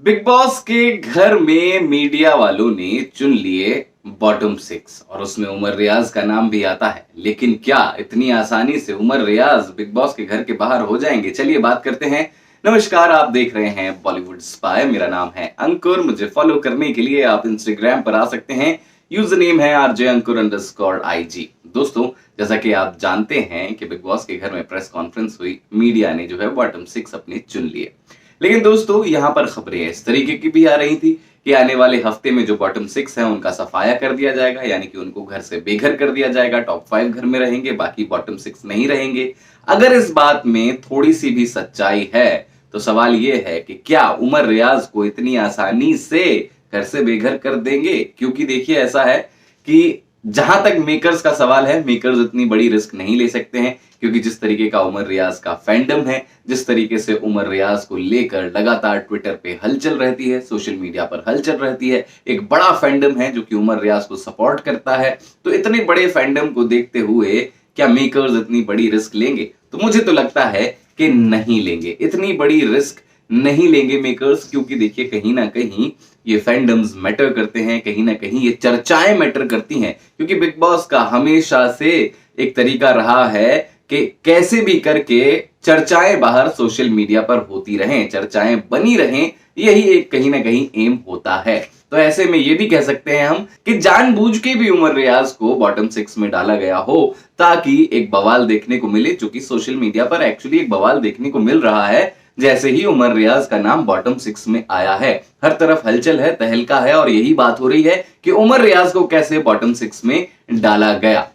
Big boss के घर में मीडिया वालों ने चुन लिए बॉटम सिक्स और उसमें उमर रियाज का नाम भी आता है। लेकिन क्या इतनी आसानी से उमर रियाज बिग बॉस के घर के बाहर हो जाएंगे? चलिए बात करते हैं। नमस्कार, आप देख रहे हैं बॉलीवुड स्पाई। मेरा नाम है अंकुर। मुझे फॉलो करने के लिए आप इंस्टाग्राम पर आ सकते हैं। यूजर नेम है RJ_IG। दोस्तों, जैसा कि आप जानते हैं कि बिग बॉस के घर में प्रेस कॉन्फ्रेंस हुई, मीडिया ने जो है बॉटम सिक्स अपने चुन लिए। लेकिन दोस्तों, यहां पर खबरें इस तरीके की भी आ रही थी कि आने वाले हफ्ते में जो बॉटम सिक्स है उनका सफाया कर दिया जाएगा, यानी कि उनको घर से बेघर कर दिया जाएगा। टॉप 5 घर में रहेंगे, बाकी बॉटम सिक्स नहीं रहेंगे। अगर इस बात में थोड़ी सी भी सच्चाई है तो सवाल यह है कि क्या उमर रियाज को इतनी आसानी से घर से बेघर कर देंगे? क्योंकि देखिए, ऐसा है कि जहां तक मेकर्स का सवाल है, मेकर्स इतनी बड़ी रिस्क नहीं ले सकते हैं, क्योंकि जिस तरीके का उमर रियाज का फैंडम है, जिस तरीके से उमर रियाज को लेकर लगातार ट्विटर पे हलचल रहती है, सोशल मीडिया पर हलचल रहती है, एक बड़ा फैंडम है जो कि उमर रियाज को सपोर्ट करता है। तो इतने बड़े फैंडम को देखते हुए क्या मेकर्स इतनी बड़ी रिस्क लेंगे? तो मुझे तो लगता है कि नहीं लेंगे, इतनी बड़ी रिस्क नहीं लेंगे मेकर्स। क्योंकि देखिए, कहीं ना कहीं ये फैंडम्स मैटर करते हैं, कहीं ना कहीं ये चर्चाएं मैटर करती हैं। क्योंकि बिग बॉस का हमेशा से एक तरीका रहा है कि कैसे भी करके चर्चाएं बाहर सोशल मीडिया पर होती रहें, चर्चाएं बनी रहें, यही एक कहीं ना कहीं एम होता है। तो ऐसे में ये भी कह सकते हैं हम कि जानबूझ के भी उमर रियाज को बॉटम सिक्स में डाला गया हो, ताकि एक बवाल देखने को मिले, जो कि सोशल मीडिया पर एक्चुअली एक बवाल देखने को मिल रहा है। जैसे ही उमर रियाज का नाम बॉटम सिक्स में आया है, हर तरफ हलचल है, तहलका है, और यही बात हो रही है कि उमर रियाज को कैसे बॉटम सिक्स में डाला गया।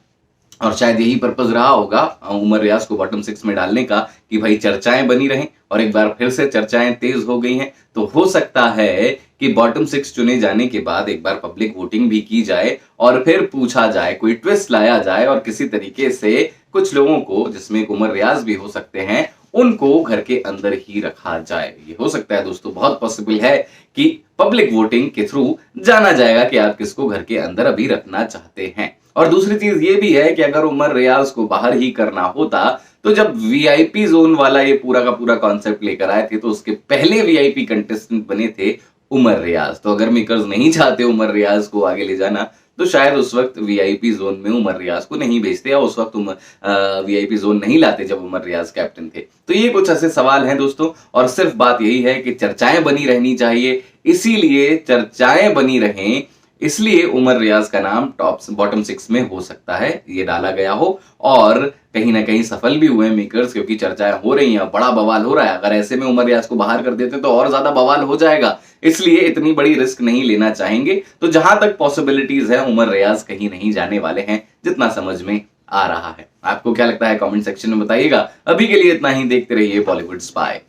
और शायद यही पर्पज रहा होगा उमर रियाज को बॉटम सिक्स में डालने का, कि भाई चर्चाएं बनी रहें। और एक बार फिर से चर्चाएं तेज हो गई हैं, तो हो सकता है कि बॉटम सिक्स चुने जाने के बाद एक बार पब्लिक वोटिंग भी की जाए और फिर पूछा जाए, कोई ट्विस्ट लाया जाए और किसी तरीके से कुछ लोगों को, जिसमें उमर रियाज भी हो सकते हैं, उनको घर के अंदर ही रखा जाए। ये हो सकता है दोस्तों, बहुत पॉसिबल है कि पब्लिक वोटिंग के थ्रू जाना जाएगा कि आप किसको घर के अंदर अभी रखना चाहते हैं। और दूसरी चीज ये भी है कि अगर उमर रियाज को बाहर ही करना होता, तो जब वीआईपी जोन वाला ये पूरा का पूरा कॉन्सेप्ट लेकर आए थे, तो उसके पहले वीआईपी कंटेस्टेंट बने थे उमर रियाज। तो अगर मेकर्स नहीं चाहते उमर रियाज को आगे ले जाना, तो शायद उस वक्त वीआईपी जोन में उमर रियाज को नहीं भेजते, या उस वक्त वीआईपी जोन नहीं लाते जब उमर रियाज कैप्टन थे। तो ये कुछ ऐसे सवाल हैं दोस्तों, और सिर्फ बात यही है कि चर्चाएं बनी रहनी चाहिए। इसीलिए चर्चाएं बनी रहें, इसलिए उमर रियाज का नाम टॉप बॉटम सिक्स में हो सकता है ये डाला गया हो। और कहीं ना कहीं सफल भी हुए मेकर्स, क्योंकि चर्चाएं हो रही हैं, बड़ा बवाल हो रहा है। अगर ऐसे में उमर रियाज को बाहर कर देते तो और ज्यादा बवाल हो जाएगा, इसलिए इतनी बड़ी रिस्क नहीं लेना चाहेंगे। तो जहां तक पॉसिबिलिटीज है, उमर रियाज कहीं नहीं जाने वाले हैं, जितना समझ में आ रहा है। आपको क्या लगता है? कमेंट सेक्शन में बताइएगा। अभी के लिए इतना ही। देखते रहिए बॉलीवुड स्पाई।